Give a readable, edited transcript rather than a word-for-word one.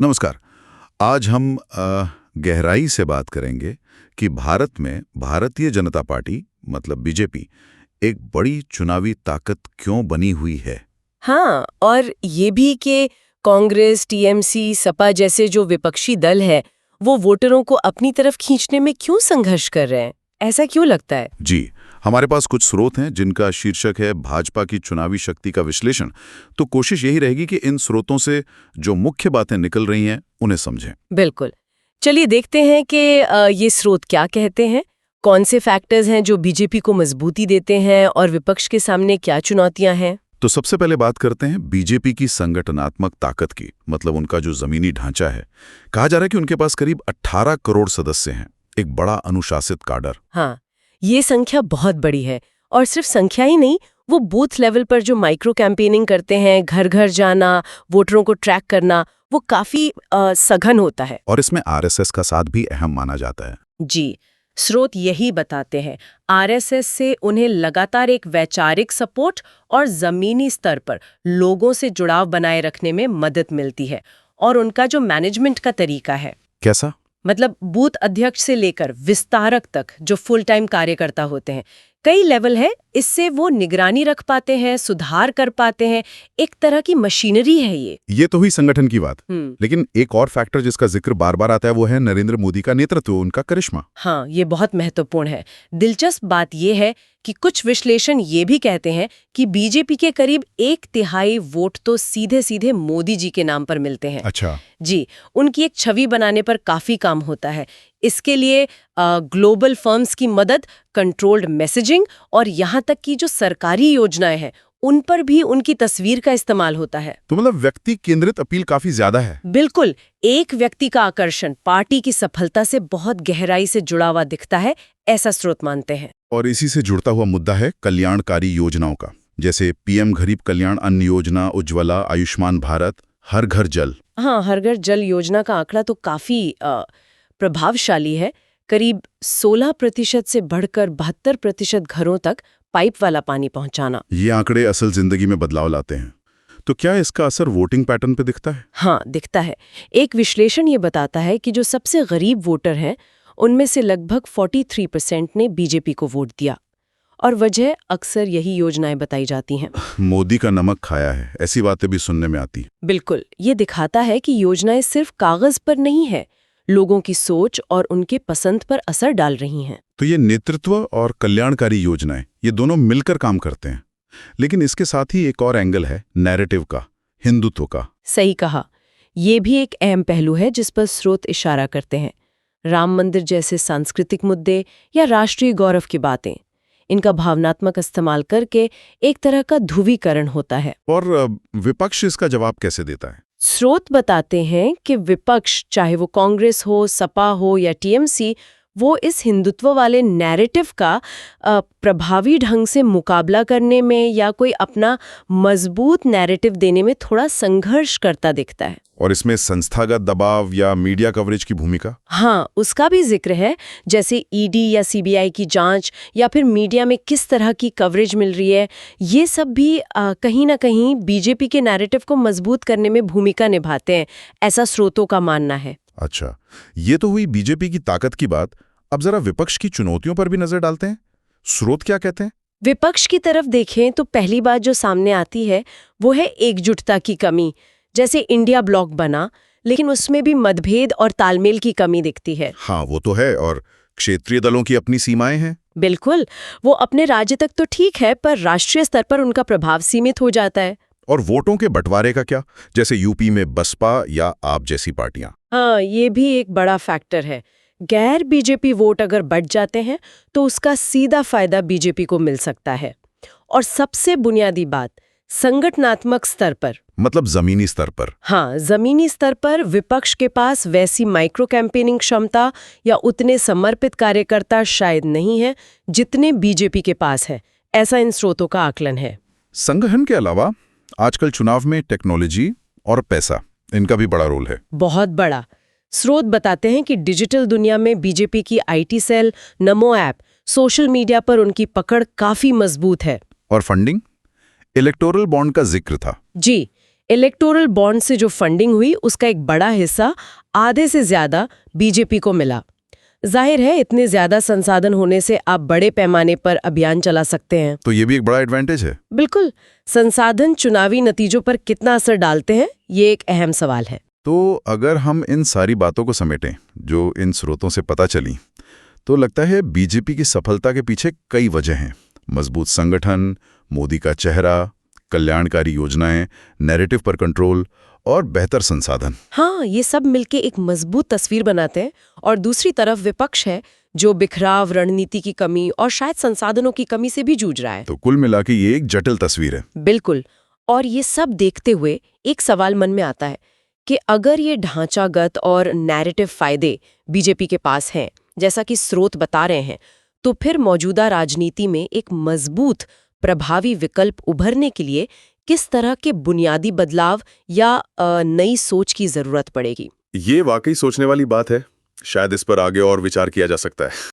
नमस्कार। आज हम गहराई से बात करेंगे कि भारत में भारतीय जनता पार्टी मतलब बीजेपी एक बड़ी चुनावी ताकत क्यों बनी हुई है। हाँ, और ये भी कि कांग्रेस, टीएमसी, सपा जैसे जो विपक्षी दल है, वो वोटरों को अपनी तरफ खींचने में क्यों संघर्ष कर रहे हैं? ऐसा क्यों लगता है? जी, हमारे पास कुछ स्रोत हैं जिनका शीर्षक है भाजपा की चुनावी शक्ति का विश्लेषण। तो कोशिश यही रहेगी कि इन स्रोतों से जो मुख्य बातें निकल रही हैं उन्हें समझें। बिल्कुल। चलिए देखते हैं कि ये स्रोत क्या कहते हैं, कौन से फैक्टर्स हैं जो बीजेपी को मजबूती देते हैं और विपक्ष के सामने क्या चुनौतियां हैं। तो सबसे पहले बात करते हैं बीजेपी की संगठनात्मक ताकत की, मतलब उनका जो जमीनी ढांचा है। कहा जा रहा है कि उनके पास करीब 18 करोड़ सदस्य हैं, एक बड़ा अनुशासित काडर। हाँ, ये संख्या बहुत बड़ी है और सिर्फ संख्या ही नहीं, वो बूथ लेवल पर जो माइक्रो कैंपेनिंग करते हैं, घर घर जाना, वोटरों को ट्रैक करना, वो काफी सघन होता है। और इसमें आरएसएस का साथ भी अहम माना जाता है। जी, स्रोत यही बताते हैं, आरएसएस से उन्हें लगातार एक वैचारिक सपोर्ट और जमीनी स्तर पर लोगों से जुड़ाव बनाए रखने में मदद मिलती है। और उनका जो मैनेजमेंट का तरीका है, कैसा? मतलब बूथ अध्यक्ष से लेकर विस्तारक तक जो फुल टाइम कार्यकर्ता होते हैं, कई लेवल है, इससे वो निगरानी रख पाते हैं, सुधार कर पाते हैं। एक तरह की मशीनरी है ये तो हुई संगठन की बात। लेकिन एक और फैक्टर जिसका जिक्र बार बार आता है वो है नरेंद्र मोदी का नेतृत्व, उनका करिश्मा। हाँ, ये बहुत महत्वपूर्ण है। दिलचस्प बात ये है कि कुछ विश्लेषण ये भी कहते हैं कि बीजेपी के करीब 1/3 वोट तो सीधे सीधे मोदी जी के नाम पर मिलते हैं। अच्छा। जी, उनकी एक छवि बनाने पर काफी काम होता है। इसके लिए ग्लोबल फर्म्स की मदद, कंट्रोल्ड मैसेजिंग और यहाँ तक कि जो सरकारी योजनाएं हैं उन पर भी उनकी तस्वीर का इस्तेमाल होता है। तो मतलब व्यक्ति केंद्रित अपील काफी ज्यादा है। बिल्कुल, एक व्यक्ति का आकर्षण पार्टी की सफलता से बहुत गहराई से जुड़ा हुआ दिखता है, ऐसा स्रोत मानते हैं। और इसी से जुड़ता हुआ मुद्दा है कल्याणकारी योजनाओं का, जैसे पीएम गरीब कल्याण अन्न योजना, उज्ज्वला, आयुष्मान भारत, हर घर जल। हाँ, हर घर जल योजना का आंकड़ा तो काफी प्रभावशाली है। करीब 16% से बढ़कर 72% घरों तक पाइप वाला पानी पहुंचाना। ये आंकड़े असल जिंदगी में बदलाव लाते हैं। तो क्या इसका असर वोटिंग पैटर्न पे दिखता है? हाँ, दिखता है। एक विश्लेषण ये बताता है कि जो सबसे गरीब वोटर हैं उनमें से लगभग 43% ने बीजेपी को वोट दिया। और वजह अक्सर यही योजनाएं बताई जाती हैं। मोदी का नमक खाया है, ऐसी बातें भी सुनने में आती। बिल्कुल, ये दिखाता है कि योजनाएं सिर्फ कागज पर नहीं है, लोगों की सोच और उनके पसंद पर असर डाल रही हैं। तो ये नेतृत्व और कल्याणकारी योजनाएं, ये दोनों मिलकर काम करते हैं। लेकिन इसके साथ ही एक और एंगल है नैरेटिव का, हिंदुत्व का। सही कहा, ये भी एक अहम पहलू है जिस पर स्रोत इशारा करते हैं। राम मंदिर जैसे सांस्कृतिक मुद्दे या राष्ट्रीय गौरव की बातें, इनका भावनात्मक इस्तेमाल करके एक तरह का ध्रुवीकरण होता है। और विपक्ष इसका जवाब कैसे देता है? स्रोत बताते हैं कि विपक्ष, चाहे वो कांग्रेस हो, सपा हो या टीएमसी, वो इस हिंदुत्व वाले नैरेटिव का प्रभावी ढंग से मुकाबला करने में या कोई अपना मजबूत नैरेटिव देने में थोड़ा संघर्ष करता दिखता है। और इसमें संस्थागत दबाव या मीडिया कवरेज की भूमिका? हाँ, उसका भी जिक्र है, जैसे ईडी या सीबीआई की जांच या फिर मीडिया में किस तरह की कवरेज मिल रही है। ये सब भी कहीं ना कहीं बीजेपी के नैरेटिव को मजबूत करने में भूमिका निभाते हैं, ऐसा स्रोतों का मानना है। अच्छा, ये तो हुई बीजेपी की ताकत की बात। अब जरा विपक्ष की चुनौतियों पर भी नजर डालते हैं। स्रोत क्या कहते हैं? विपक्ष की तरफ देखें तो पहली बात जो सामने आती है वो है एकजुटता की कमी। जैसे इंडिया ब्लॉक बना, लेकिन उसमें भी मतभेद और तालमेल की कमी दिखती है। हाँ, वो तो है। और क्षेत्रीय दलों की अपनी सीमाएं हैं। बिल्कुल, वो अपने राज्य तक तो ठीक है, पर राष्ट्रीय स्तर पर उनका प्रभाव सीमित हो जाता है। और वोटों के बंटवारे का क्या, जैसे यूपी में बसपा या आप जैसी पार्टियां? हाँ, ये भी एक बड़ा फैक्टर है। गैर बीजेपी वोट अगर बढ़ जाते हैं तो उसका सीधा फायदा बीजेपी को मिल सकता है। और सबसे बुनियादी बात, संगठनात्मक स्तर पर, मतलब जमीनी स्तर पर। हाँ, जमीनी स्तर पर विपक्ष के पास वैसी माइक्रो कैंपेनिंग क्षमता या उतने समर्पित कार्यकर्ता शायद नहीं है जितने बीजेपी के पास है, ऐसा इन स्रोतों का आकलन है। संगठन के अलावा आजकल चुनाव में टेक्नोलॉजी और पैसा, इनका भी बड़ा रोल है। बहुत बड़ा। स्रोत बताते हैं कि डिजिटल दुनिया में बीजेपी की IT cell, NaMo app, social media पर उनकी पकड़ काफी मजबूत है। और फंडिंग, इलेक्टोरल बॉन्ड का जिक्र था। जी, इलेक्टोरल बॉन्ड से जो फंडिंग हुई उसका एक बड़ा हिस्सा आधे से ज्यादा बीजेपी को मिला। जाहिर है इतने ज्यादा संसाधन होने से आप बड़े पैमाने पर अभियान चला सकते हैं। तो ये भी एक बड़ा एडवांटेज है। बिल्कुल, संसाधन चुनावी नतीजों पर कितना असर डालते हैं ये एक अहम सवाल है। तो अगर हम इन सारी बातों को समेटें जो इन स्रोतों से पता चली, तो लगता है बीजेपी की सफलता के पीछे कई वजह हैं। मजबूत संगठन, मोदी का चेहरा, कल्याणकारी योजनाएं, नैरेटिव पर कंट्रोल और बेहतर संसाधन। हाँ, ये सब मिलके एक मजबूत तस्वीर बनाते हैं। और दूसरी तरफ विपक्ष है जो बिखराव, रणनीति की कमी और शायद संसाधनों की कमी से भी जूझ रहा है। तो कुल मिला के ये एक जटिल तस्वीर है। बिल्कुल। और ये सब देखते हुए एक सवाल मन में आता है कि अगर ये ढांचागत और नैरेटिव फायदे बीजेपी के पास हैं, जैसा कि स्रोत बता रहे हैं, तो फिर मौजूदा राजनीति में एक मजबूत प्रभावी विकल्प उभरने के लिए किस तरह के बुनियादी बदलाव या नई सोच की जरूरत पड़ेगी? ये वाकई सोचने वाली बात है। शायद इस पर आगे और विचार किया जा सकता है।